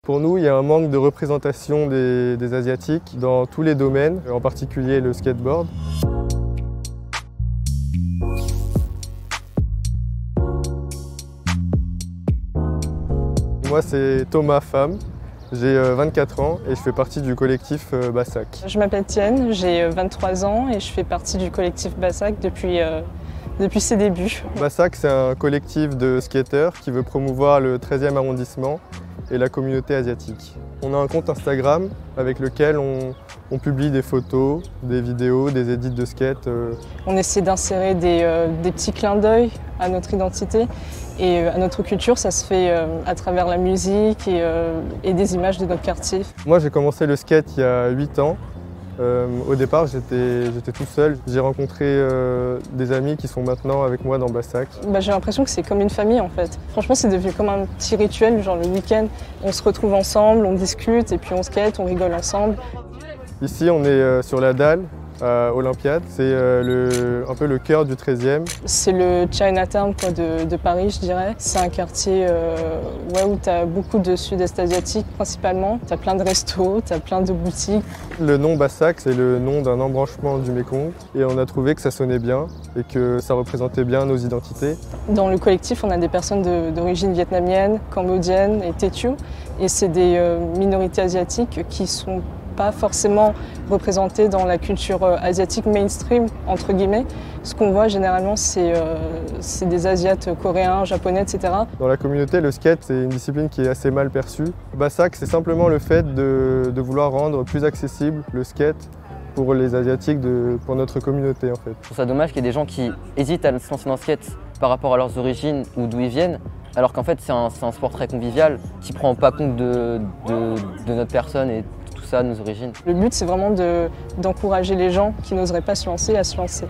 Pour nous, il y a un manque de représentation des Asiatiques dans tous les domaines, en particulier le skateboard. Moi, c'est Thomas Pham, j'ai 24 ans et je fais partie du collectif Bassac. Je m'appelle Tienne, j'ai 23 ans et je fais partie du collectif Bassac depuis ses débuts. Bassac, c'est un collectif de skateurs qui veut promouvoir le 13e arrondissement et la communauté asiatique. On a un compte Instagram avec lequel on publie des photos, des vidéos, des edits de skate. On essaie d'insérer des petits clins d'œil à notre identité et à notre culture. Ça se fait à travers la musique et des images de notre quartier. Moi, j'ai commencé le skate il y a 8 ans. Au départ, j'étais tout seul. J'ai rencontré des amis qui sont maintenant avec moi dans Bassac. J'ai l'impression que c'est comme une famille en fait. Franchement, c'est devenu comme un petit rituel, genre le week-end. On se retrouve ensemble, on discute et puis on skate, on rigole ensemble. Ici, on est sur la dalle à Olympiade. C'est un peu le cœur du 13e. C'est le Chinatown de Paris, je dirais. C'est un quartier où tu as beaucoup de sud-est asiatiques principalement. Tu as plein de restos, tu as plein de boutiques. Le nom Bassac, c'est le nom d'un embranchement du Mékong. Et on a trouvé que ça sonnait bien et que ça représentait bien nos identités. Dans le collectif, on a des personnes d'origine vietnamienne, cambodgienne et tétu. Et c'est des minorités asiatiques qui sont pas forcément représentées dans la culture asiatique mainstream, entre guillemets. Ce qu'on voit généralement, c'est des Asiates coréens, japonais, etc. Dans la communauté, le skate, c'est une discipline qui est assez mal perçue. Bassac, c'est simplement le fait de vouloir rendre plus accessible le skate pour les Asiatiques, pour notre communauté en fait. Je trouve ça dommage qu'il y ait des gens qui hésitent à se lancer dans le skate par rapport à leurs origines ou d'où ils viennent, alors qu'en fait c'est un sport très convivial qui ne prend pas compte de notre personne et tout ça, nos origines. Le but, c'est vraiment d'encourager les gens qui n'oseraient pas se lancer à se lancer.